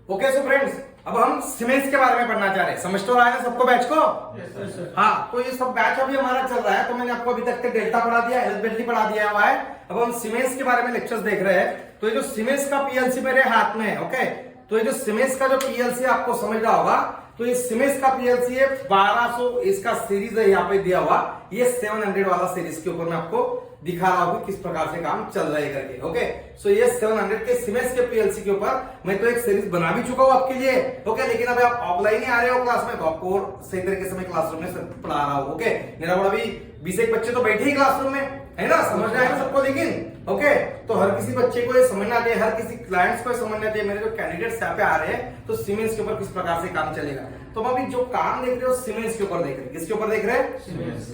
Okay so friends, अब हम siemens के बारे में पढ़ना चाह रहे हैं। समझ तो रहा है ना सबको बैच को? हाँ, तो ये सब बैच अभी हमारा चल रहा है। तो मैंने आपको अभी तक के डेल्टा पढ़ा दिया, एल्फबेटली पढ़ा दिया हुआ है। अब हम सीमेंस के बारे में लेक्चर्स देख रहे हैं। तो ये जो सीमेंस का पीएलसी मेरे हाथ में है, ओके, तो ये जो सीमेंस का जो पीएलसी आपको समझ रहा होगा, तो ये सीमेंस का पीएलसी है 1200, इसका सीरीज है यहाँ पे दिया हुआ। ये 700 वाला सीरीज के ऊपर मैं आपको दिखा रहा हूँ किस प्रकार से काम चल रहा है करके। ओके, सो ये 700 के सीमेंस के पीएलसी के ऊपर मैं तो एक सीरीज बना भी चुका हूँ आपके लिए। ओके, लेकिन अभी आप ऑफलाइन ही आ रहे हो क्लास में, तो आपको और सही तरीके से मैं क्लासरूम में पढ़ा रहा हूँ। ओके, मेरा बड़ा भी 20 बच्चे तो बैठे ही क्लासरूम में है ना, समझ रहे हैं सबको। लेकिन ओके, तो हर किसी बच्चे को ये समझना चाहिए, हर किसी क्लाइंट्स को समझना चाहिए, मेरे जो कैंडिडेट्स यहाँ पे आ रहे हैं, तो सीमेंस के ऊपर किस प्रकार से काम चलेगा। तो हम अभी जो काम देख रहे हो सीमेंस के ऊपर देख रहे हैं। किसके ऊपर देख रहे हैं?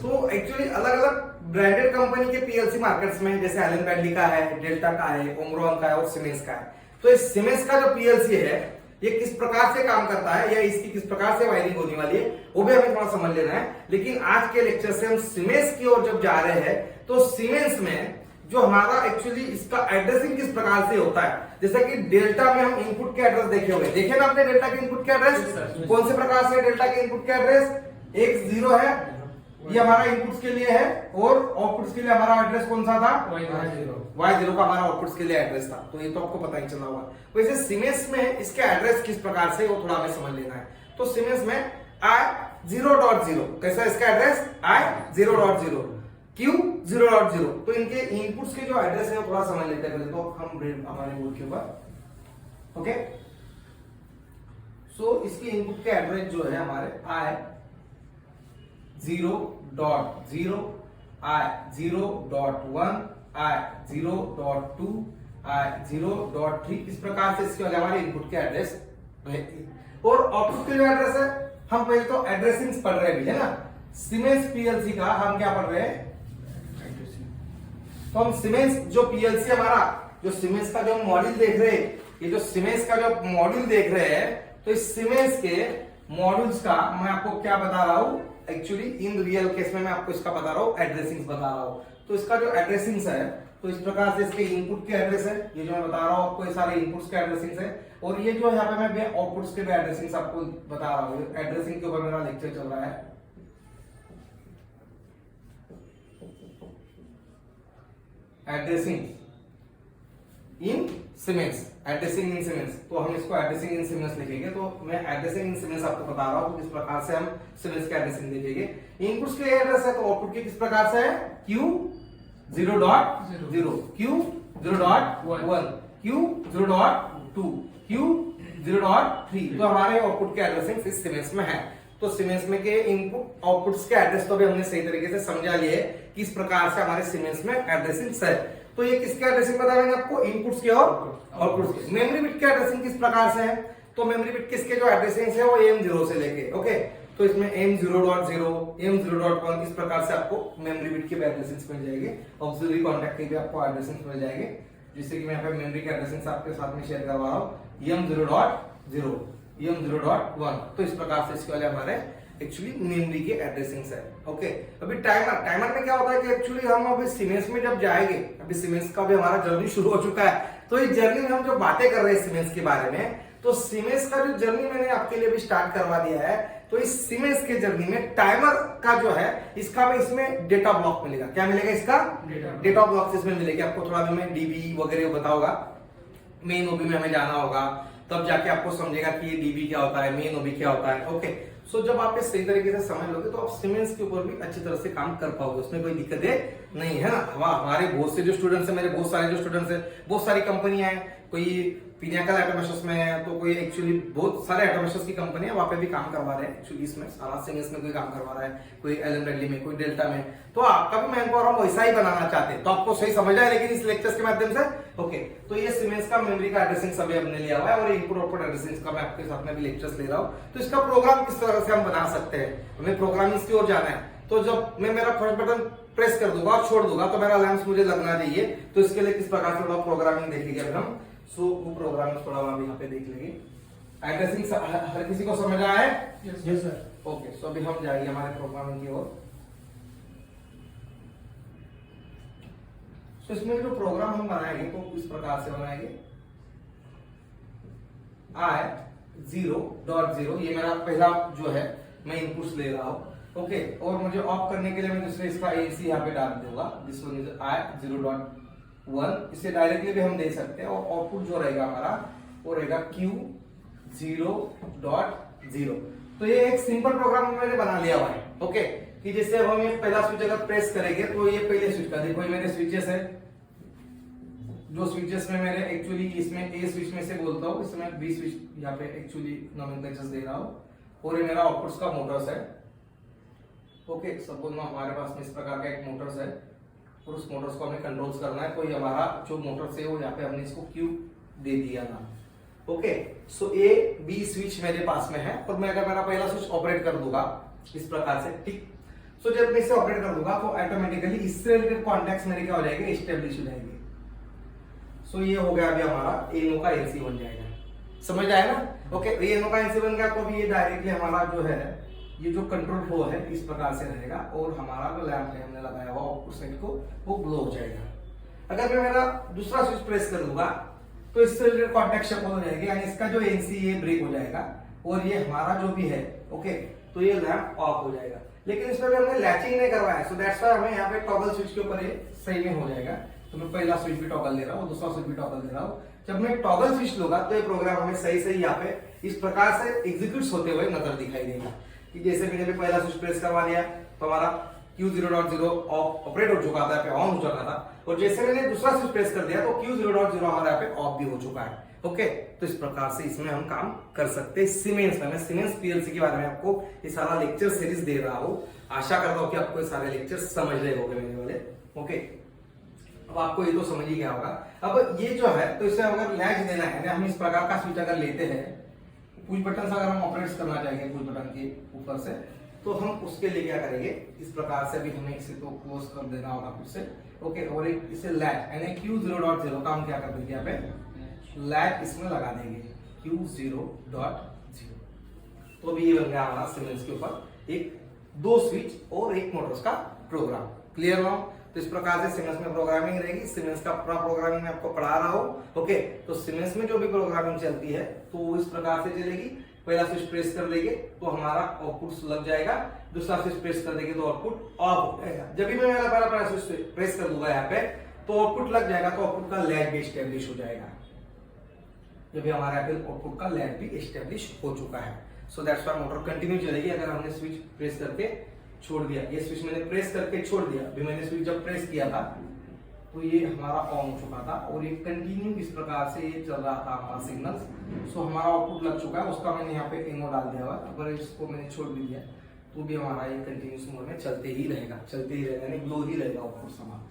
तो एक्चुअली अलग अलग ब्रांडेड कंपनी के पीएलसी मार्केट्स में, जैसे एलन ब्रैडली का है, डेल्टा का है, ओमरॉन का है और सीमेंस का है। तो इस सीमेंस का जो पीएलसी है, ये किस प्रकार से काम करता है या इसकी किस प्रकार से वायरिंग होने वाली है, वो भी हमें थोड़ा समझ लेना है। लेकिन आज के लेक्चर से हम सीमेंस की ओर जब जा रहे हैं, तो सीमेंस में जो हमारा एक्चुअली इसका एड्रेसिंग किस प्रकार से होता है, जैसा कि डेल्टा में हम इनपुट के एड्रेस देखे होंगे। देखे ना आपने डेल्टा के इनपुट के एड्रेस? कौन से प्रकार से डेल्टा के इनपुट के एड्रेस? एक 0 है, ये हमारा इनपुट्स के लिए है, और आउटपुट्स के लिए हमारा एड्रेस कौन सा था? Y0 का हमारा आउटपुट्स के लिए एड्रेस था। तो ये तो आपको पता ही चला हुआ। वैसे सीमेंस में इसके एड्रेस किस प्रकार से, वो थोड़ा हमें समझ लेना है। तो सीमेंस में I0.0 कैसा इसका एड्रेस? I0.0, Q0.0। तो इनके इनपुट्स के जो एड्रेस है वो थोड़ा समझ लेते हैं पहले। तो हम हमारे बोर्ड के ऊपर, ओके, सो इसके इनपुट के एड्रेस जो है हमारे I0.0, I0.1, I0.2, I0.3, इस प्रकार से इसके वाले हमारे इनपुट के एड्रेस है। और आउटपुट के जो एड्रेस है, हम पहले तो एड्रेसिंग पढ़ रहे हैं, है ना। सीमेंस पीएलसी का हम क्या पढ़ रहे हैं? तो हम सीमेंस जो पीएलसी हमारा, जो सीमेंस का जो मॉड्यूल देख रहे हैं, ये जो सीमेंस का जो मॉड्यूल देख रहे हैं, तो इस सीमेंस के मॉड्यूल्स का मैं आपको क्या बता रहा हूं, एक्चुअली इन रियल केस में मैं आपको इसका बता रहा हूं, एड्रेसिंग बता रहा हूं। तो इसका जो एड्रेसिंग है, तो इस प्रकार से इसके इनपुट के एड्रेस है, ये जो मैं बता रहा हूं आपको, ये सारे इनपुट्स के एड्रेसिंग है। और ये जो यहाँ पे मैं आउटपुट्स के भी एड्रेसिंग आपको बता रहा हूँ। एड्रेसिंग के ऊपर मेरा लेक्चर चल रहा है। एड्रेसिंग इन सीमेंस, एड्रेसिंग इन सीमेंस, तो हम इसको एड्रेसिंग इन सीमेंस लिखेंगे। तो मैं एड्रेसिंग इन सीमेंस आपको बता रहा हूं किस प्रकार से हम सीमेंस के एड्रेसिंग लिखेंगे। इनपुट्स के एड्रेस है, तो आउटपुट के किस प्रकार से है? Q0.0, Q0.1, Q0.2, Q0.3। तो हमारे आउटपुट के एड्रेसिंग इस सीमेंस में है। तो सीमेंस में के इनपुट आउटपुट्स के एड्रेस तो भी हमने सही तरीके से समझा लिए कि इस प्रकार से हमारे सीमेंस में एड्रेसिंग है। तो ये किसके एड्रेसिंग बता रहे हैं आपको? इनपुट्स के और आउटपुट्स के। मेमोरी बिट के एड्रेसिंग किस प्रकार से है? तो मेमोरी बिट किसके जो एड्रेसिंग है वो M0 से लेके, ओके, तो इसमें M0.0, M0.1 इस प्रकार से आपको मेमोरी बिट के एड्रेसिंग मिल जाएंगे। ऑक्सिलरी कॉन्टैक्ट के भी आपको एड्रेसिंग मिल जाएंगे, जिससे कि मैं यहाँ पे मेमोरी के एड्रेसिंग आपके साथ में शेयर करवा रहा हूँ। M0.0, M0.1, तो इस प्रकार से इसके वाले हमारे एक्चुअली मेमोरी के एड्रेसिंग्स है। ओके, अभी टाइमर में क्या होता है कि एक्चुअली हम अभी सीमेंस में जब जाएंगे, अभी सीमेंस का भी हमारा जर्नी शुरू हो चुका है। तो इस जर्नी में हम जो बातें कर रहे हैं सीमेंस के बारे में, तो सीमेंस का जो जर्नी मैंने आपके लिए भी स्टार्ट करवा दिया है। तो इस सीमेंस के जर्नी में टाइमर का जो है, इसका में इसमें डेटा ब्लॉक मिलेगा। क्या मिलेगा? इसका डेटा ब्लॉक इसमें मिलेगा। आपको थोड़ा मैं डीबी वगैरह बताऊंगा, मेन ओबी में हमें जाना होगा, तब जाके आपको समझेगा कि ये डीबी क्या होता है, मेन ओबी क्या होता है। ओके, सो जब आप सही तरीके से समझ लोगे तो आप सीमेंस के ऊपर भी अच्छी तरह से काम कर पाओगे, उसमें कोई दिक्कतें नहीं है ना। हमारे बहुत से जो स्टूडेंट्स हैं, मेरे बहुत सारे जो स्टूडेंट्स हैं, बहुत सारी कंपनियां हैं, कोई पिनाकल ऑटोमेशंस में है, तो कोई एक्चुअली बहुत सारे ऑटोमेशंस की कंपनी है, वहां पे भी काम करवा रहे हैं। एक्चुअली इसमें सारा सीमेंस में कोई काम करवा रहा है, कोई एलन ब्रैडली में, कोई डेल्टा में। तो आपका भी मैन पावर हम वैसा ही बनाना चाहते हैं, तो आपको सही समझ आए लेकिन इस लेक्चर्स के माध्यम से। ओके, तो ये सीमेंस का मेमोरी का एड्रेसिंग सभी हमने लिया हुआ है, और इनपुट आउटपुट एड्रेसिंग का मैं आपके साथ में भी लेक्चर्स ले रहा हूँ। तो इसका प्रोग्राम किस तरह से हम बना सकते हैं, हमें प्रोग्रामिंग की ओर जाना है। तो जब मैं मेरा फर्स्ट बटन प्रेस कर दूंगा और छोड़ दूंगा, तो मेरा लैंप्स मुझे लगना चाहिए। तो इसके लिए किस प्रकार से प्रोग्रामिंग देखेंगे अभी हम। सो वो प्रोग्रामिंग थोड़ा हम यहाँ पे देख लेंगे। एड्रेसिंग हर किसी को समझ आया है? Yes sir. ओके, सो अभी हम जाएंगे हमारे प्रोग्रामिंग की ओर। तो इसमें जो प्रोग्राम हम बनाएंगे तो इस प्रकार से बनाएंगे। i0.0, ये मेरा पहला जो है मैं इनपुट्स ले रहा हूँ। ओके, और मुझे ऑफ करने के लिए मैं दूसरे इसका एसी यहाँ पे डाल दूंगा, दिस वन इज i0.1। इसे डायरेक्टली भी हम दे सकते हैं, और आउटपुट जो रहेगा हमारा वो रहेगा q0.0। तो ये एक सिंपल प्रोग्राम मैंने बना लिया हुआ है। ओके, कि जैसे अब हम ये पहला स्विच अगर प्रेस करेंगे तो ये पहले स्विच का देखो, ये मेरे स्विचेस है, जो स्विचेस में मैंने एक्चुअली इसमें ए स्विच में से बोलता हूँ, इसमें बी स्विच यहाँ पे एक्चुअली नोमेनक्लेचर्स दे रहा हूँ, और ये मेरा आउटपुट्स का मोटर्स है। ओके, सपोज में हमारे पास में इस प्रकार का एक मोटर्स है, और उस मोटर्स को हमें कंट्रोल्स करना है, तो ये हमारा जो मोटर्स है वो यहाँ पे हमने इसको क्यू दे दिया नाम। Okay, so A B switch मेरे पास में है, और मैं अगर मेरा पहला स्विच ऑपरेट कर दूंगा इस प्रकार से, ठीक। सो जब मैं इसे ऑपरेट कर दूंगा तो ऑटोमेटिकली इससे रिलेटेड कॉन्टैक्ट्स मेरे क्या हो जाएंगे, एस्टेब्लिश हो जाएंगे। सो ये हो गया अभी हमारा एनो का एनसी बन जाएगा, समझ आया ना। ओके, एनो का एनसी बन गया तो अभी ये डायरेक्टली हमारा जो है ये जो कंट्रोल फ्लो है इस प्रकार से रहेगा, और हमारा जो लैंप है हमने लगाया हुआ आउटपुट साइड को वो ग्लो हो जाएगा। अगर मैं मेरा दूसरा स्विच प्रेस कर दूंगा तो इससे रिलेटेड कॉन्टैक्ट शट हो जाएगी, यानी इसका जो एनसी ये ब्रेक हो जाएगा, और ये हमारा जो भी है ओके, तो ये लैंप ऑफ हो जाएगा। लेकिन इसमें भी हमने लैचिंग नहीं करवाया, सो दैट्स व्हाई हमें यहाँ पे टॉगल स्विच के ऊपर ये सही में हो जाएगा। तो मैं पहला स्विच भी टॉगल ले रहा हूँ, दूसरा स्विच भी टॉगल ले रहा हूँ। जब मैं टॉगल स्विच लूंगा तो ये प्रोग्राम हमें सही सही यहाँ पे इस प्रकार से एग्जीक्यूट होते हुए नजर दिखाई देगा, कि जैसे मैंने भी पहला स्विच प्रेस करवा लिया तो हमारा Q0.0 ऑपरेट हो चुका था, ऑन हो चुका था, और जैसे मैंने दूसरा स्विच प्रेस कर दिया तो Q0.0 हमारा यहाँ पे ऑफ भी हो चुका है। ओके, तो इस प्रकार से इसमें हम काम कर सकते हैं सीमेंस में। मैं सीमेंस पीएलसी के बारे में आपको ये सारा लेक्चर सीरीज दे रहा हूँ, आशा करता हूँ कि आपको ये सारे लेक्चर समझ रहे होंगे मेरे वाले। ओके, अब आपको ये तो समझ ही गया होगा। अब ये जो है, तो इसे अगर लैच देना है, हम इस प्रकार का स्विच अगर लेते हैं, पुश बटन से अगर हम ऑपरेट करना चाहेंगे पुश बटन के ऊपर से, तो हम उसके लिए क्या करेंगे, इस प्रकार से भी हमें इसे तो क्लोज कर देना होगा फिर से। ओके, और एक इसे लैच यानी Q0.0 का हम क्या कर देंगे, यहाँ पे लैच इसमें लगा देंगे Q0.0। तो अभी ये बन गया हमारा सीमेंस के ऊपर एक दो स्विच और एक मोटर्स का प्रोग्राम। क्लियर ना? तो इस प्रकार से सीमेंस में प्रोग्रामिंग रहेगी। सीमेंस का पूरा प्रोग्रामिंग मैं आपको पढ़ा रहा हूँ। ओके, तो सीमेंस में जो भी प्रोग्रामिंग चलती है तो वो इस प्रकार से चलेगी। पहला स्विच प्रेस कर देंगे तो हमारा आउटपुट लग जाएगा, दूसरा स्विच प्रेस कर देंगे तो आउटपुट ऑफ हो जाएगा। जब भी मैं मेरा पहला स्विच प्रेस कर दूंगा यहाँ पे तो आउटपुट लग जाएगा, तो आउटपुट का लैच भी एस्टेब्लिश हो जाएगा। जब भी हमारे यहाँ पे आउटपुट का लैच भी एस्टेब्लिश हो चुका है, सो दैट्स व्हाई मोटर कंटिन्यू चलेगी। अगर हमने स्विच प्रेस करके छोड़ दिया, ये स्विच मैंने प्रेस करके छोड़ दिया, अभी मैंने स्विच जब प्रेस किया था तो ये हमारा ऑन हो चुका था और ये कंटिन्यू इस प्रकार से ये चल रहा था हमारा सिग्नल। सो हमारा आउटपुट लग चुका है, उसका मैंने यहाँ पे एनो डाल दिया हुआ। अगर इसको मैंने छोड़ भी दिया तो भी हमारा ये कंटिन्यूस मोड में चलते ही रहेगा, यानी ग्लो ही रहेगा आउटपुट हमारा,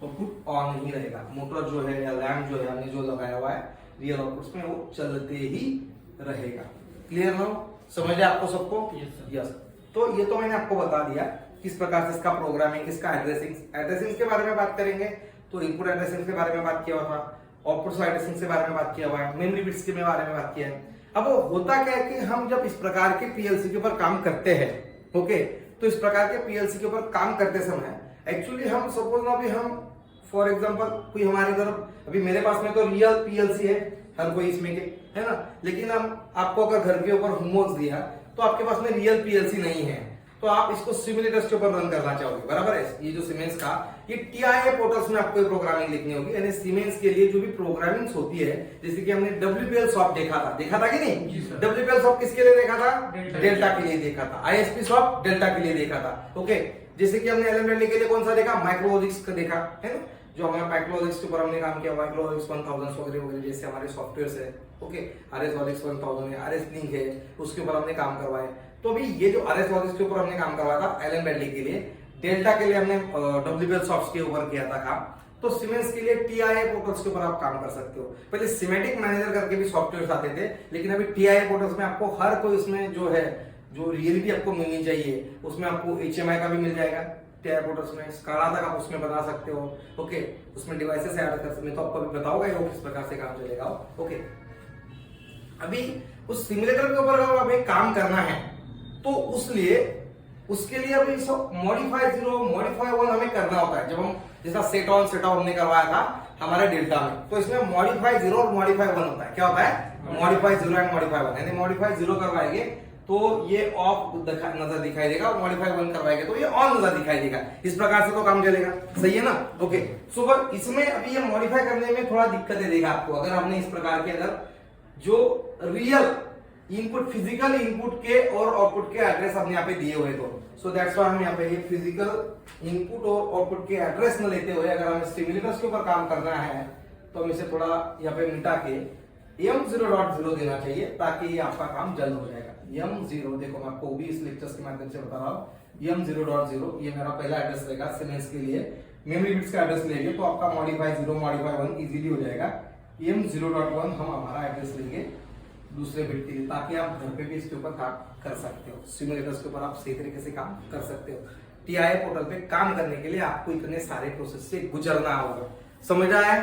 आउटपुट ऑन ही रहेगा। मोटर जो है या लैम्प जो है हमने जो लगाया हुआ है रियल आउटपुट्स में, वो चलते ही रहेगा। क्लियर ना? समझ आए आपको सबको? यस। तो ये तो मैंने आपको बता दिया किस प्रकार से इसका प्रोग्रामिंग, इसका एड्रेसिंग के बारे में बात करेंगे। तो इनपुट एड्रेसिंग के बारे में बात किया हुआ था, आउटपुट एड्रेसिंग के बारे में बात किया हुआ है, मेमोरी बिट्स के बारे में बात किया है। अब होता क्या है कि हम जब इस प्रकार के पीएलसी के ऊपर काम करते हैं, ओके, तो इस प्रकार के पीएलसी के ऊपर काम करते समय एक्चुअली हम सपोज ना, अभी हम फॉर एग्जांपल कोई हमारी तरफ, अभी मेरे पास में तो रियल पीएलसी है हर कोई इसमें के, है ना, लेकिन हम आपको अगर घर के ऊपर होमवर्क दिया तो आपके पास में रियल पीएलसी नहीं है, तो आप इसको सिमुलेटर्स के ऊपर रन करना चाहोगे, बराबर है। ये जो सीमेंस का ये टीआईए पोर्टल्स में आपको प्रोग्रामिंग लिखनी होगी, यानी सीमेंस के लिए जो भी प्रोग्रामिंग होती है, जैसे कि हमने WPL सॉफ्ट देखा था कि नहीं? WPL सॉफ्ट किसके लिए देखा था? डेल्टा के लिए देखा था। ISP सॉफ्ट डेल्टा के लिए देखा था। ओके, जैसे कि हमने एलन ब्रैडली के लिए कौन सा देखा? माइक्रोलॉजिक्स का देखा है ना, जो हमारे माइक्रोलॉजिक्स के ऊपर हमने काम किया, माइक्रोलॉजिक्स 1000 वगैरह जैसे हमारे सॉफ्टवेयर्स है। ओके, RS Logix 1000 है, RS Link है, उसके ऊपर हमने काम करवाए। तो अभी ये जो RS Logix के ऊपर हमने काम करवाया था एलन ब्रैडली के लिए, डेल्टा के लिए हमने WPL सॉफ्ट के ऊपर किया था काम। तो सीमेंस के लिए टीआईए पोर्टल्स के ऊपर आप काम कर सकते हो। पहले सिमेटिक मैनेजर करके भी सॉफ्टवेयर आते थे, लेकिन अभी टीआईए पोर्टल्स में आपको हर कोई इसमें जो है जो रियलिटी आपको मिलनी चाहिए, उसमें आपको HMI का भी मिल जाएगा टीआईए पोर्टल्स में, स्काडा तक आप उसमें बना सकते हो। ओके, उसमें डिवाइसेस ऐड कर सकते, मैं तो आपको अभी बताऊंगा ही किस प्रकार से काम चलेगा। ओके, अभी उस सिमुलेटर के ऊपर अगर हमें काम करना है तो उसके लिए अभी सब मॉडिफाई 0 मॉडिफाई 1 हमें करना होता है। जब हम जैसा सेट ऑन सेट ऑफ हमने करवाया था, हमारे डेल्टा में। तो इसमें मॉडिफाई 0 और मॉडिफाई 1 होता है। क्या होता है? Modify 0 and modify 1। यानी मॉडिफाई 0 करवाएंगे तो ये ऑफ नजर दिखाई देगा, और मॉडिफाई 1 करवाएंगे तो ये ऑन नजर दिखाई देगा। इस प्रकार से तो काम चलेगा, सही है ना? ओके, सो बट इसमें अभी ये मॉडिफाई करने में थोड़ा दिक्कत देगा आपको, अगर हमने इस प्रकार के अंदर जो रियल इनपुट, फिजिकल इनपुट के और आउटपुट के एड्रेस हमने यहाँ पे दिए हुए तो सो दैट्स व्हाई हम यहाँ पे ये फिजिकल इनपुट और आउटपुट के एड्रेस न लेते हुए अगर हमें स्टिमुलेटर्स के ऊपर काम करना है तो हम इसे थोड़ा यहाँ पे मिटा के m0.0 देना चाहिए, ताकि ये आपका काम जल्द हो जाएगा। m0, देखो मैं आपको भी इस लेक्चर्स के माध्यम से बता रहा हूँ, m0.0 ये मेरा पहला एड्रेस रहेगा सीमेंस के लिए। मेमोरी बिट्स का एड्रेस लेंगे तो आपका मॉडिफाई 0 मॉडिफाई 1 इजीली हो जाएगा। m0.1 हम हमारा एड्रेस लेंगे दूसरे बिट के लिए, ताकि आप घर पे भी इसके ऊपर काम कर सकते हो, सिमुलेटर्स के ऊपर आप सही तरीके से काम कर सकते हो। TIA पोर्टल पे काम करने के लिए आपको इतने सारे प्रोसेस से गुजरना होगा, समझ आया?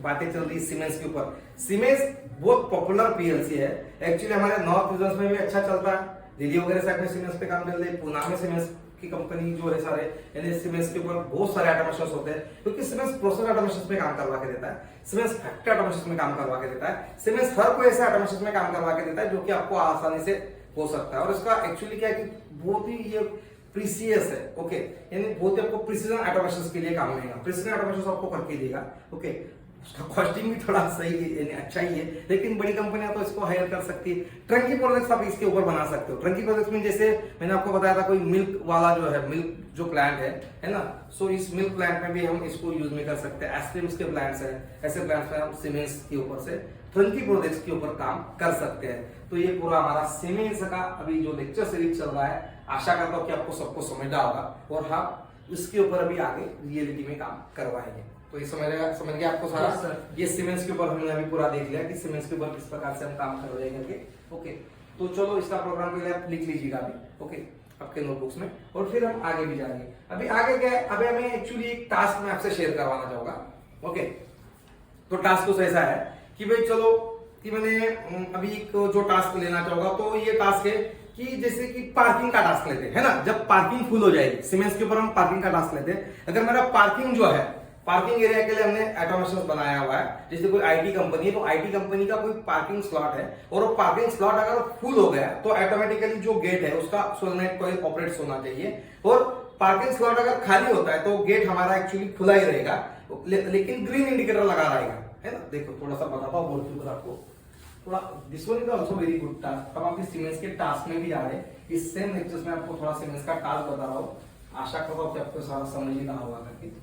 बातें चल रही सीमेंस के ऊपर। सीमेंस बहुत पॉपुलर पीएलसी है, एक्चुअली हमारे नॉर्थ रीजन में भी अच्छा चलता है। दिल्ली वगैरह साइड में सीमेंस पे काम चल रही है, पुणे में सीमेंस की कंपनी जो है सारे, यानी सीमेंस के ऊपर बहुत सारे ऑटोमेशन होते हैं, क्योंकि सीमेंस प्रोसेस ऑटोमेशन में काम करवा के देता है, सीमेंस फैक्ट्री ऑटोमेशन में काम करवा के देता है, सीमेंस हर कोई ऐसे ऑटोमेशन में काम करवा के देता है जो कि आपको आसानी से हो सकता है। और इसका एक्चुअली क्या है कि बहुत ही ये प्रीसियस है, ओके, यानी बहुत ही आपको प्रिसीजन ऑटोमेशन के लिए काम लेगा, प्रिसीजन ऑटोमेशन आपको करके देगा, ओके। उसका कॉस्टिंग भी थोड़ा सही है, यानी अच्छा ही है, लेकिन बड़ी कंपनियां तो इसको हायर कर सकती है। ट्रंकी प्रोजेक्ट्स आप इसके ऊपर बना सकते हो। ट्रंकी प्रोजेक्ट्स में जैसे मैंने आपको बताया था, कोई मिल्क वाला जो है, मिल्क जो प्लांट है ना, सो इस मिल्क प्लांट में भी हम इसको यूज में कर सकते हैं। आइसक्रीम्स के प्लांट्स है, ऐसे प्लांट्स में हम सीमेंस के ऊपर से ट्रंकी प्रोजेक्ट्स के ऊपर काम कर सकते हैं। तो ये पूरा हमारा सीमेंस का अभी जो लेक्चर सीरीज चल रहा है, आशा करता हूँ कि आपको सबको समझना होगा, और हम इसके ऊपर अभी आगे रियलिटी में काम करवाएंगे। तो ये समझ गया आपको सारा? ये सीमेंस के ऊपर हमने अभी पूरा देख लिया कि सीमेंस के ऊपर किस प्रकार से हम काम कर रहे हैं करके, ओके। तो चलो इसका प्रोग्राम के लिए आप लिख लीजिएगा अभी, ओके, आपके नोटबुक्स में, और फिर हम आगे भी जाएंगे। अभी आगे क्या है, अभी हमें एक्चुअली एक टास्क मैं आपसे शेयर करवाना चाहूंगा, ओके। तो टास्क कुछ ऐसा है कि भाई चलो कि मैंने अभी एक जो टास्क लेना चाहूंगा, तो ये टास्क है कि जैसे कि पार्किंग का टास्क लेते हैं ना, जब पार्किंग फुल हो जाएगी, सीमेंस के ऊपर हम पार्किंग का टास्क लेते हैं। अगर मेरा पार्किंग जो है, पार्किंग एरिया के लिए हमने ऑटोमेशन बनाया हुआ है, जैसे कोई आईटी कंपनी है तो आईटी कंपनी का कोई पार्किंग स्लॉट है, और वो पार्किंग स्लॉट अगर फुल हो गया तो ऑटोमेटिकली जो गेट है उसका सोलनॉइड कॉइल ऑपरेट होना चाहिए, और पार्किंग स्लॉट अगर खाली होता है तो गेट हमारा एक्चुअली खुला ही रहेगा, लेकिन ग्रीन इंडिकेटर लगा रहेगा, है ना। देखो थोड़ा सा बताता हूँ बोलते हुए आपको, थोड़ा this one is also very good task. अब आप इस सीमेंस के टास्क में भी आ रहे हैं, इस सेम लेक्चर्स में आपको थोड़ा सीमेंस का टास्क बता रहा हूँ, आशा करता हूँ कि आपको सारा समझ ही रहा होगा करके।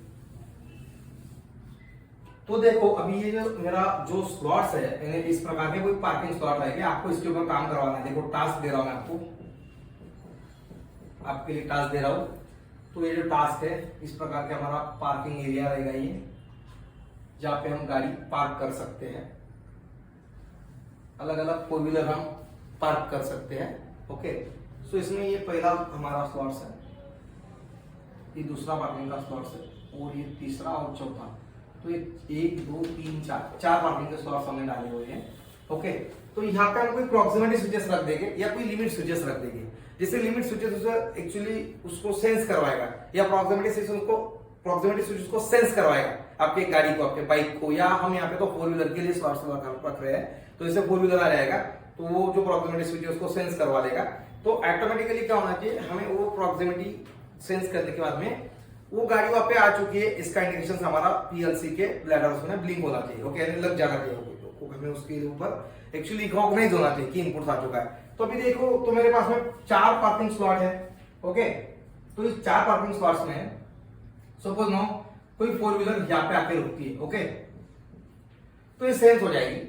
तो देखो अभी ये जो मेरा जो स्लॉट्स है, यानी इस प्रकार के कोई पार्किंग स्लॉट है कि आपको इसके ऊपर काम करवाना है। देखो टास्क दे रहा हूं मैं आपको, आपके लिए टास्क दे रहा हूं। तो ये जो टास्क है, इस प्रकार के हमारा पार्किंग एरिया रहेगा ये, जहां पे हम गाड़ी पार्क कर सकते हैं, अलग अलग फोर व्हीलर हम पार्क कर सकते हैं, ओके। सो इसमें ये पहला हमारा स्लॉट्स है, ये दूसरा पार्किंग का स्लॉट्स है, और ये तीसरा और चौथा। तो ये 1 2 3 4 पार्किंग के स्लॉट्स हमने डाले हुए हैं, ओके। तो यहाँ पे हम कोई प्रॉक्सिमिटी स्विचेस रख देंगे या कोई लिमिट स्विचेस रख देंगे। जैसे लिमिट स्विचेस एक्चुअली उसको सेंस करवाएगा, या प्रॉक्सिमिटी स्विच को सेंस करवाएगा आपके गाड़ी को, आपके बाइक को, या हम यहाँ पे तो फोर व्हीलर के लिए स्लॉट्स रख रहे हैं, तो इससे फोर व्हीलर आ जाएगा, तो वो जो प्रॉक्सिमिटी स्विच है उसको सेंस करवा देगा। तो ऑटोमेटिकली क्या होना चाहिए, हमें वो प्रॉक्सिमिटी सेंस करने के बाद में वो गाड़ी वहां पे आ चुकी है, इसका इंडिकेशन हमारा पीएलसी के ब्लैडर्स में ब्लिंक होना चाहिए, ओके, यानी लग जाना चाहिए, हमें उसके ऊपर एक्चुअली रिकॉग्नाइज होना चाहिए कि इनपुट आ चुका है। तो अभी देखो, तो मेरे पास में 4 पार्किंग स्लॉट है, ओके। तो इस 4 पार्किंग स्लॉट्स में सपोज नो कोई फोर व्हीलर यहाँ पे आके रुकती है, ओके, तो ये सेंस हो जाएगी।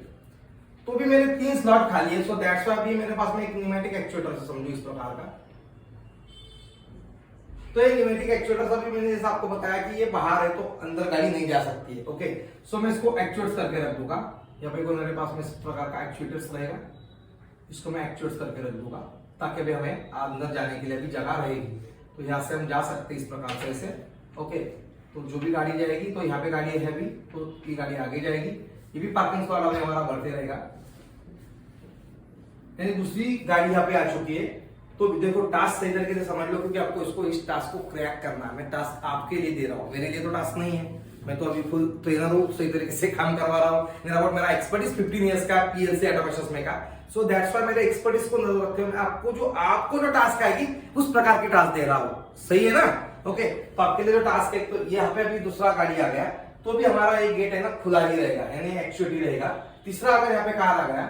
तो भी मेरे 3 स्लॉट खाली है, सो दैट्स व्हाई अभी मेरे पास में एक न्यूमेटिक एक्चुएटर से समझो इस प्रकार का। तो ये न्यूमेटिक एक्चुएटर अभी मैंने जैसा आपको बताया कि ये बाहर है तो अंदर गाड़ी नहीं जा सकती है, ओके। सो मैं इसको एक्चुएट करके रख दूंगा, यहाँ पे कोई मेरे पास में इस प्रकार का एक्चुएटर्स रहेगा, इसको मैं एक्चुएट करके रख दूंगा, ताकि अभी हमें अंदर जाने के लिए भी जगह रहेगी। तो यहाँ से हम जा सकते हैं इस प्रकार से ऐसे, ओके। तो जो भी गाड़ी जाएगी, तो यहाँ पे गाड़ी है भी, तो ये गाड़ी आगे जाएगी, ये भी पार्किंग स्लॉट हमें हमारा बढ़ते रहेगा, यानी दूसरी गाड़ी यहाँ पे आ चुकी है। तो देखो टास्क सही तरीके से समझ लो, क्योंकि आपको इसको इस टास्क को क्रैक करना है। मैं टास्क आपके लिए दे रहा हूँ, मेरे लिए तो टास्क नहीं है, मैं तो अभी फुल ट्रेनर हूँ, सही तरीके से काम करवा रहा हूँ। मेरा एक्सपर्टीज 15 इयर्स का पीएलसी ऑटोमेशन में का। सो दैट्स व्हाई मेरे एक्सपर्टीज को नजर रखते हुए मैं आपको जो टास्क आएगी उस प्रकार की टास्क दे रहा हूँ। सही है ना? ओके, तो आपके लिए जो टास्क है, तो ये यहाँ पे अभी दूसरा गाड़ी आ गया तो भी हमारा ये गेट है ना खुला ही रहेगा, यानी एक्चुअली रहेगा। तीसरा अगर यहाँ पे कार आ गया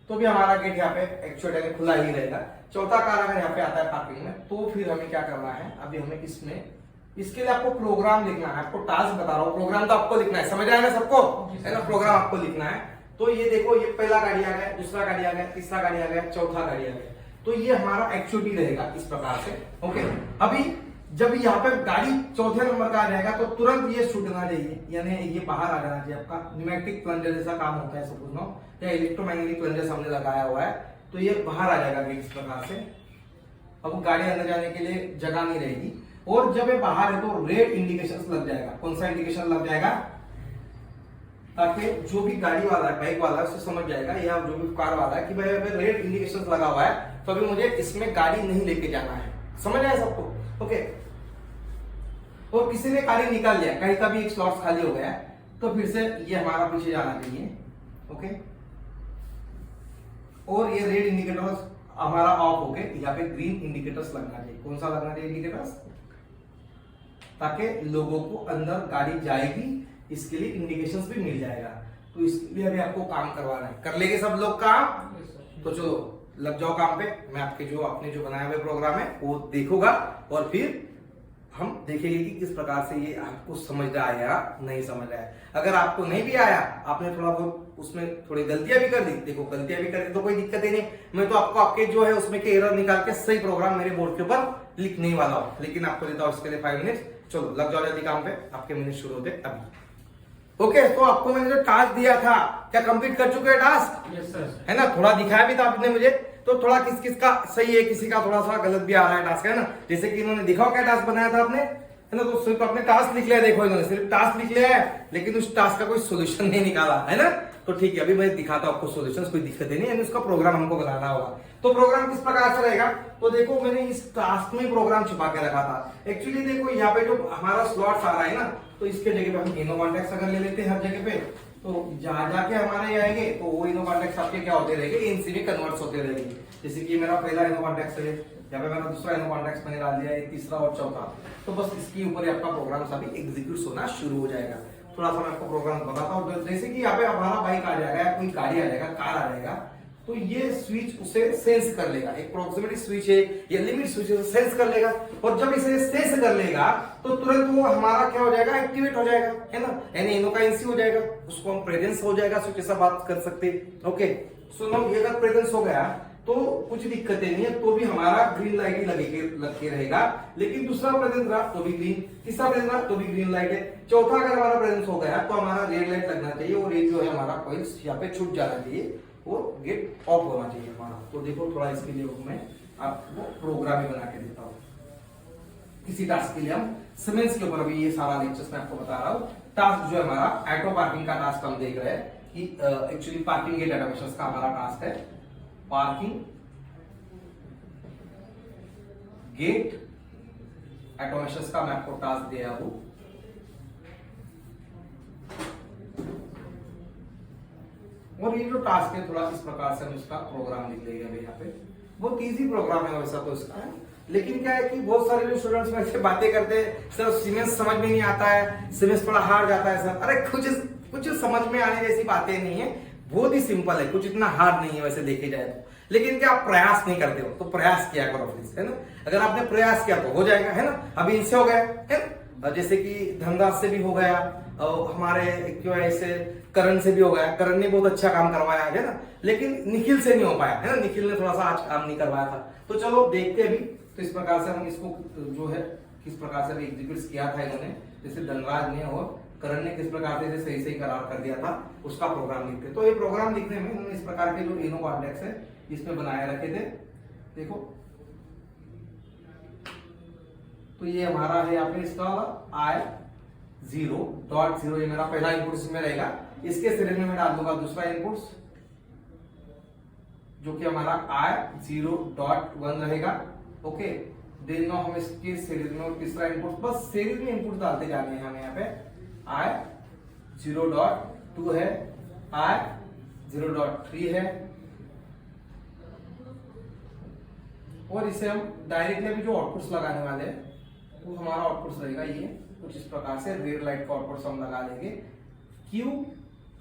तो भी हमारा गेट यहाँ पे एक्चुअली खुला ही रहेगा। चौथा कार अगर यहाँ पे आता है पार्किंग में तो फिर हमें क्या करना है, अभी हमें इसके लिए आपको प्रोग्राम लिखना है। आपको टास्क बता रहा हूँ, प्रोग्राम तो आपको लिखना है। समझ आया ना सबको? है ना? प्रोग्राम आपको लिखना है। तो ये देखो, ये पहला गाड़ी आ गया, दूसरा गाड़ी आ गया, तीसरा गाड़ी आ गया, चौथा गाड़ी आ गया। तो ये हमारा एक्चुअली रहेगा इस प्रकार से। ओके, अभी जब यहाँ पे गाड़ी चौथे नंबर का आ जाएगा तो तुरंत ये छूटना चाहिए, यानी ये बाहर आ जाना चाहिए। आपका न्यूमेटिक प्लंजर जैसा काम होता है सपोज नो, या इलेक्ट्रोमैग्नेटिक प्लंजर हमने लगाया हुआ है तो ये बाहर आ जाएगा गेट इस प्रकार से। अब गाड़ी अंदर जाने के लिए जगह नहीं रहेगी। और जब ये बाहर है तो रेड इंडिकेशन लग जाएगा। कौन सा इंडिकेशन लग जाएगा? ताकि जो भी गाड़ी वाला है, बाइक वाला है, उसे समझ जाएगा, या जो भी कार वाला है कि भाई रेड इंडिकेशन लगा हुआ है तो अभी मुझे इसमें गाड़ी नहीं लेके जाना है। समझ आया सबको? ओके, और किसी ने गाड़ी निकाल लिया, कहीं का भी एक स्लॉट खाली हो गया तो फिर से ये हमारा पीछे जाना चाहिए। ओके, और ये रेड इंडिकेटर्स हमारा ऑफ हो गए, यहाँ पे ग्रीन इंडिकेटर्स लगना चाहिए। कौन सा लगना चाहिए इंडिकेटर्स? ताकि लोगों को अंदर गाड़ी जाएगी इसके लिए इंडिकेशंस भी मिल जाएगा। तो इसके लिए अभी आपको काम करवाना है। कर लेंगे सब लोग काम? तो चलो लग जाओ काम पे। मैं आपने जो बनाया हुआ प्रोग्राम है वो देखूंगा और फिर हम देखेंगे कि किस प्रकार से ये आपको समझ आया नहीं समझ आया। अगर आपको नहीं भी आया, आपने थोड़ा बहुत उसमें थोड़ी गलतियां भी कर दी, देखो गलतियां भी कर दी तो कोई दिक्कत ही नहीं। मैं तो आपको आपके जो है उसमें के एरर निकाल के सही प्रोग्राम मेरे बोर्ड के ऊपर लिखने ही वाला हूं, लेकिन आपको देता हूं इसके लिए 5 मिनट। चलो लग जाओ जल्दी काम पे, आपके मिनट शुरू होते अभी। ओके, तो आपको मैंने जो टास्क दिया था, क्या कंप्लीट कर चुके हैं टास्क? Yes sir. है ना? थोड़ा दिखाया भी था आपने मुझे, तो थोड़ा किस किस का सही है, किसी का थोड़ा सा गलत भी आ रहा है टास्क, है ना? जैसे कि इन्होंने दिखाओ क्या टास्क बनाया था आपने, है ना? तो सिर्फ अपने टास्क लिख लिया, देखो इन्होंने सिर्फ टास्क लिख लिया है लेकिन उस टास्क का कोई सोल्यूशन नहीं निकाला, है ना? तो ठीक है, अभी मैं दिखाता हूं आपको सोल्यूशन, कोई दिक्कत नहीं है। उसका प्रोग्राम हमको बनाना होगा। तो प्रोग्राम किस प्रकार से रहेगा? तो देखो मैंने इस टास्क में प्रोग्राम छुपा के रखा था। एक्चुअली देखो यहाँ पे जो हमारा स्लॉट्स आ रहा है ना, तो इसके जगह पे हम इनो कॉन्टेक्ट अगर ले लेते हैं हर जगह पे, तो जहां जाके हमारे आएंगे तो वो इनो कॉन्टेक्ट आपके क्या होते रहेंगे, एनसी में कन्वर्ट होते रहेंगे। जैसे कि मेरा पहला इनो कॉन्टेक्ट है, यहाँ पे मेरा दूसरा इनो कॉन्टेक्ट मैंने डाल दिया, तीसरा और चौथा। तो बस इसके ऊपर आपका प्रोग्राम सभी एग्जीक्यूट होना शुरू हो जाएगा। थोड़ा सा मैं आपको प्रोग्राम बताता हूँ। जैसे कि यहाँ पे हमारा बाइक आ जाएगा, कोई गाड़ी आ जाएगा, कार आ जाएगा, तो ये स्विच उसे सेंस कर लेगा। एक प्रॉक्सिमिटी स्विच है, ये लिमिट स्विच है, सेंस कर लेगा। और जब इसे सेंस कर लेगा तो तुरंत वो हमारा क्या हो जाएगा, एक्टिवेट हो जाएगा, है ना? यानी इनो का एनसी हो जाएगा, उसको हम प्रेजेंस हो जाएगा, स्विच ऐसा बात कर सकते हैं। ओके, सो नाउ ये अगर प्रेजेंस हो गया तो कुछ दिक्कतें नहीं है, तो भी हमारा ग्रीन लाइट ही लग के रहेगा। लेकिन दूसरा प्रेजेंस रहा तो भी ग्रीन, तीसरा प्रेजेंस रहा तो भी ग्रीन लाइट है, चौथा अगर हमारा प्रेजेंस हो गया तो हमारा रेड लाइट लगना चाहिए और ये जो है हमारा कॉइल्स यहाँ पे छूट जाना चाहिए और गेट ऑफ होना चाहिए हमारा। तो देखो थोड़ा इसके लिए मैं आपको प्रोग्राम ही बना के देता हूँ। किसी टास्क के लिए हम सीमेंस के ऊपर अभी ये सारा लेक्चर्स मैं आपको बता रहा हूँ। टास्क जो है हमारा ऑटो पार्किंग का टास्क हम देख रहे हैं कि एक्चुअली पार्किंग गेट ऑटोमेशन का हमारा टास्क है। पार्किंग गेट ऑटोमेशन का मैं आपको टास्क दिया हूं। और ये जो टास्क है थोड़ा इस प्रकार से हम इसका प्रोग्राम लिख लेंगे अभी यहाँ पे। बहुत इजी प्रोग्राम है वैसा तो इसका है, लेकिन क्या है कि बहुत सारे जो स्टूडेंट्स में से बातें करते हैं सर सीमेंस समझ में नहीं आता है, सीमेंस थोड़ा हार्ड जाता है सर। अरे कुछ समझ में आने जैसी बातें नहीं है, बहुत ही सिंपल है, कुछ इतना हार्ड नहीं है वैसे देखे जाए तो। लेकिन क्या आप प्रयास नहीं करते हो तो प्रयास किया करो प्लीज, है ना? अगर आपने प्रयास किया तो हो जाएगा, है ना? अभी इनसे हो गया है ना, जैसे कि धनराज से भी हो गया और हमारे क्यों ऐसे करण से भी हो गया। करण ने बहुत अच्छा काम करवाया है ना, लेकिन निखिल से नहीं हो पाया, है ना? निखिल ने थोड़ा सा आज काम नहीं करवाया था। तो चलो देखते भी, तो इस प्रकार से हम इसको जो है किस प्रकार से एग्जीक्यूट किया था इन्होंने, जैसे धनराज ने और करण ने किस प्रकार से सही सही करार कर दिया था, उसका प्रोग्राम लिखते। तो ये प्रोग्राम लिखने में इन्होंने इस प्रकार के जो इनो कॉन्टेक्ट्स है इसमें बनाए रखे थे। देखो तो ये हमारा है यहाँ पे इसका I0.0, ये मेरा पहला इनपुट इसमें रहेगा। इसके सिरे में मैं डाल दूंगा दूसरा इनपुट जो कि हमारा I0.1 रहेगा। ओके, देना हम इसके सीरीज में, और तीसरा इनपुट बस सीरीज में इनपुट डालते जाने हैं हमें यहाँ पे। I 0.2 है, I 0.3 है, और इसे हम डायरेक्टली अभी जो आउटपुट्स लगाने वाले हैं वो हमारा आउटपुट्स रहेगा ये कुछ इस प्रकार से। रेड लाइट का आउटपुट्स हम लगा लेंगे Q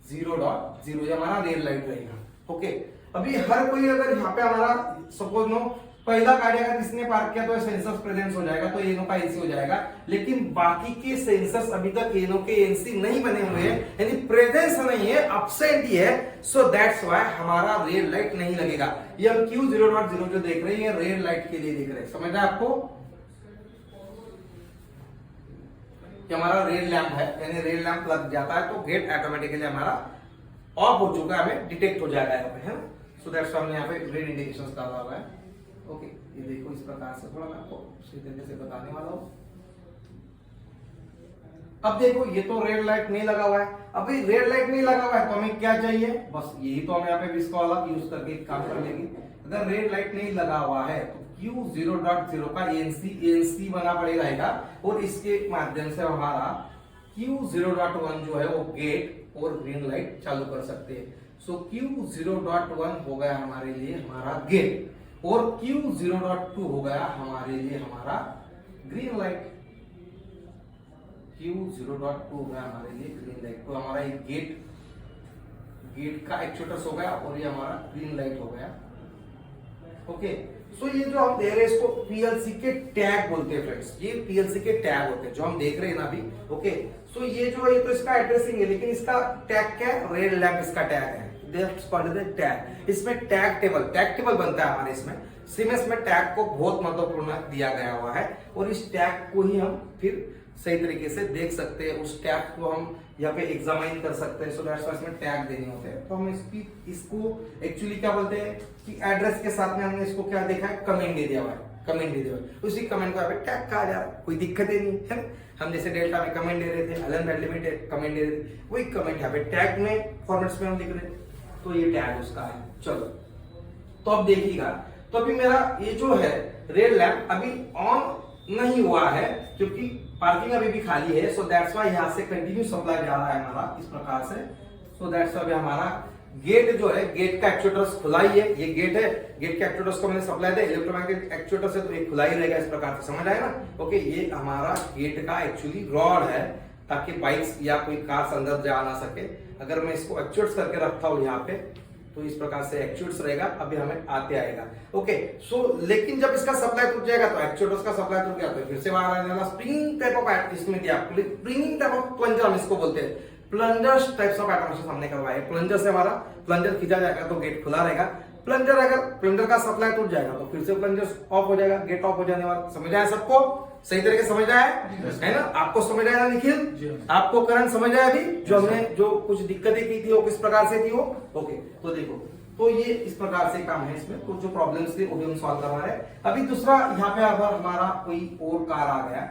0.0, ये हमारा रेड लाइट रहेगा। ओके, अभी हर कोई अगर यहाँ पे हमारा सपोज नो पहला कार्ड अगर किसने पार किया तो सेंसर्स प्रेजेंस हो जाएगा, तो एनो का एनसी हो जाएगा। लेकिन बाकी के सेंसर्स अभी तक एनो के एनसी नहीं बने हुए हैं, यानी प्रेजेंस नहीं है, अब्सेंट ही है। सो दैट्स व्हाई हमारा रेड लाइट नहीं लगेगा। ये हम Q 0.0 जो देख रहे हैं रेड लाइट के लिए देख रहे हैं, समझ रहे हैं आपको? कि हमारा रेड लैंप है, यानी रेड लैंप लग जाता है तो गेट ऑटोमेटिकली हमारा ऑफ हो चुका है, हमें डिटेक्ट हो जाएगा यहाँ पे, है ना। सो दैट्स व्हाई हमने यहाँ पे रेड इंडिकेशंस डाला हुआ है। ओके, ये देखो इस प्रकार से, थोड़ा मैं आपको सही तरीके से बताने वाला हूँ। अब देखो ये तो रेड लाइट नहीं लगा हुआ है, अभी रेड लाइट नहीं लगा हुआ है तो हमें क्या चाहिए, बस यही तो हम यहाँ पे इसको अलग यूज करके काम कर लेंगे। अगर रेड लाइट नहीं लगा हुआ है तो Q 0.0 का एनसी बना पड़े रहेगा, और इसके माध्यम से हमारा Q 0.1 जो है वो गेट और ग्रीन लाइट चालू कर सकते हैं। सो Q 0.1 हो गया हमारे लिए हमारा गेट, और Q 0.2 हो गया हमारे लिए हमारा ग्रीन लाइट। Q 0.2 हो गया हमारे लिए ग्रीन लाइट, तो हमारा ये गेट का एक्चुएटर्स हो गया, और ये हमारा ग्रीन लाइट हो गया। ओके, सो ये जो हम दे रहे हैं इसको पीएलसी के टैग बोलते हैं फ्रेंड्स, ये पीएलसी के टैग होते हैं जो हम देख रहे हैं ना अभी। ओके, सो ये जो है तो इसका एड्रेसिंग है, लेकिन इसका टैग क्या है, रेड लैंप इसका टैग है, दैट्स कॉल्ड द टैग। इसमें टैग टेबल बनता है हमारे इसमें सीमेंस में टैग को बहुत महत्वपूर्ण दिया गया हुआ है, और इस टैग को ही हम फिर सही तरीके से देख सकते हैं, उस टैग को हम यहाँ पे एग्जामाइन कर सकते हैं। सो दैट्स व्हाई इसमें टैग देने होते हैं। तो हम इसको एक्चुअली क्या बोलते हैं कि एड्रेस के साथ में हमने इसको क्या देखा है, कमेंट दे दिया हुआ है, कमेंट दे दिया हुआ है, उसी कमेंट को यहाँ पे टैग कहा जा रहा है, कोई दिक्कत ही नहीं है। हम जैसे डेल्टा में कमेंट दे रहे थे, एलन ब्रैडली में कमेंट दे रहे थे, वही कमेंट यहाँ पे टैग में फॉर्मेट्स में हम लिख रहे हैं, तो ये टैग उसका है। चलो, तो अब देखिएगा, तो अभी मेरा ये जो है रेड लैंप अभी ऑन नहीं हुआ है क्योंकि पार्किंग अभी भी खाली है। सो दैट्स व्हाई यहाँ से कंटिन्यू सप्लाई जा रहा है हमारा इस प्रकार से। सो दैट्स व्हाई हमारा गेट जो है, गेट का एक्चुएटर्स खुला ही है, ये गेट है, गेट के एक्चुएटर्स को मैंने सप्लाई दिया, इलेक्ट्रोमैग्नेटिक एक्चुएटर से तो ये खुला ही रहेगा इस प्रकार से, समझ आए ना। ओके, ये हमारा गेट का एक्चुअली रॉड है ताकि बाइक्स या कोई कार अंदर जा ना सके। अगर मैं इसको एक्चुएट्स करके रखता हूँ यहाँ पे तो इस प्रकार से एक्चुएट्स रहेगा, अभी हमें आते आएगा। ओके, सो लेकिन जब इसका सप्लाई टूट जाएगा तो एक्चुएटर्स का सप्लाई टूट गया तो फिर से बाहर आने वाला स्प्रिंग टाइप ऑफ इसमें दिया, स्प्रिंगिंग टाइप ऑफ प्लंजर हम इसको बोलते हैं, प्लंजर्स टाइप्स ऑफ ऑटोमेशन हमने करवाया। प्लंजर से हमारा प्लंजर खींचा जाएगा तो गेट खुला रहेगा, प्लंजर अगर प्लंजर का सप्लाई टूट जाएगा तो फिर से प्लंजर ऑफ हो जाएगा, गेट ऑफ हो जाने वाला। समझ आया सबको, सही तरीके समझ आया है ना? आपको समझ आया निखिल? आपको करंट समझ आया अभी जो हमने जो कुछ दिक्कतें की थी वो किस प्रकार से थी वो? ओके, तो देखो, तो ये इस प्रकार से काम है इसमें, तो जो प्रॉब्लम्स थे वो भी हम सॉल्व करवा रहे हैं। अभी दूसरा यहाँ पे अगर हमारा कोई और कार आ गया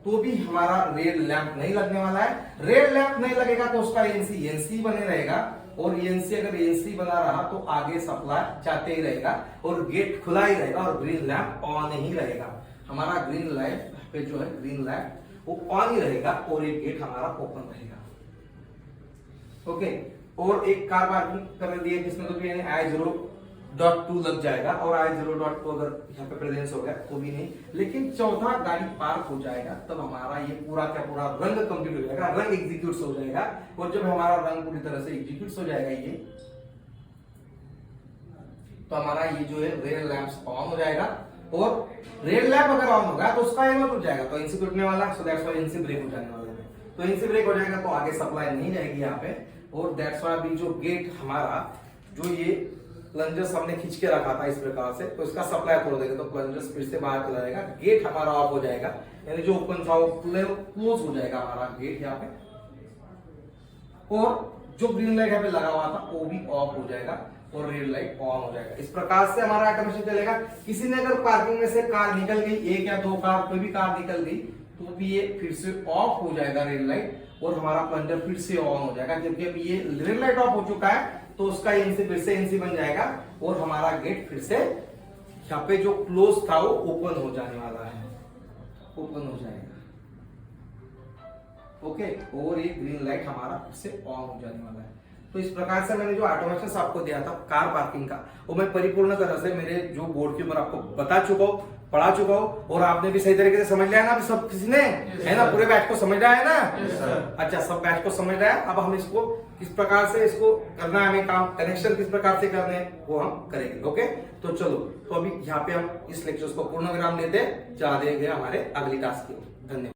तो भी हमारा रेड लैंप नहीं लगने वाला है। रेड लैंप नहीं लगेगा तो उसका एनसी बने रहेगा, और एनसी अगर एनसी बना रहा तो आगे सप्लाई जाते ही रहेगा और गेट खुला ही रहेगा और ग्रीन लैंप ऑन ही रहेगा। हमारा ग्रीन लाइट पे जो है ग्रीन लाइट वो ऑन ही रहेगा और एक गेट हमारा ओपन रहेगा। ओके, और एक कार पार्किंग कर दिए जिसमें तो भी I0.2 लग जाएगा, और I0.2 अगर यहाँ पे प्रेजेंस हो गया तो भी नहीं, लेकिन चौथा गाड़ी पार्क हो जाएगा तब हमारा ये पूरा का पूरा रंग कंप्लीट हो जाएगा, रंग एग्जीक्यूट हो जाएगा। और जब हमारा रंग पूरी तरह से एग्जीक्यूट हो जाएगा ये, तो हमारा ये जो है रेड लैंप ऑन हो जाएगा, और रेड लैंप अगर ऑन होगा तो उसका एनो टूट जाएगा तो एनसी टूटने वाला, so that's why NC break हो जाने वाला है। तो एनसी ब्रेक हो जाएगा तो आगे सप्लाई नहीं जाएगी यहाँ पे, और दैट्स व्हाई अभी जो गेट हमारा जो ये प्लंजर्स हमने खींच के रखा था इस प्रकार से, तो इसका सप्लाई तोड़ देगा तो प्लंजर्स फिर से बाहर चला जाएगा, गेट हमारा ऑफ हो जाएगा, यानी जो ओपन था वो क्लोज हो जाएगा हमारा गेट यहाँ पे, और जो ग्रीन लाइट यहाँ पे लगा हुआ था वो भी ऑफ हो जाएगा और रेड लाइट ऑन हो जाएगा। इस प्रकार से हमारा ऑटोमेशन चलेगा। किसी ने अगर पार्किंग में से कार निकल गई, एक या दो कार, कोई भी कार निकल गई तो भी ये फिर से ऑफ हो जाएगा रेड लाइट, और हमारा प्लंजर फिर से ऑन हो जाएगा, क्योंकि अभी ये रेड लाइट ऑफ हो चुका है तो उसका एनसी फिर से एनसी बन जाएगा और हमारा गेट फिर से यहाँ पे जो क्लोज था वो ओपन हो जाने वाला है, ओपन हो जाएगा। ओके, और ये ग्रीन लाइट हमारा फिर से ऑन हो जाने वाला है। तो इस प्रकार से मैंने जो ऑटोमेशन आपको दिया था कार पार्किंग का, वो मैं परिपूर्ण तरह से मेरे जो बोर्ड के ऊपर आपको बता चुका हूँ, पढ़ा चुका हूँ, और आपने भी सही तरीके से समझ लिया है ना सब किसी ने? है ना, पूरे बैच को समझ रहा है ना? अच्छा, सब बैच को समझ रहा है। अब हम इसको किस प्रकार से इसको करना है, हमें काम कनेक्शन किस प्रकार से करने हैं वो हम करेंगे। ओके, तो चलो, तो अभी यहाँ पे हम इस लेक्चर को पूर्ण विराम देते जा देंगे हमारे अगली टास्क की। धन्यवाद।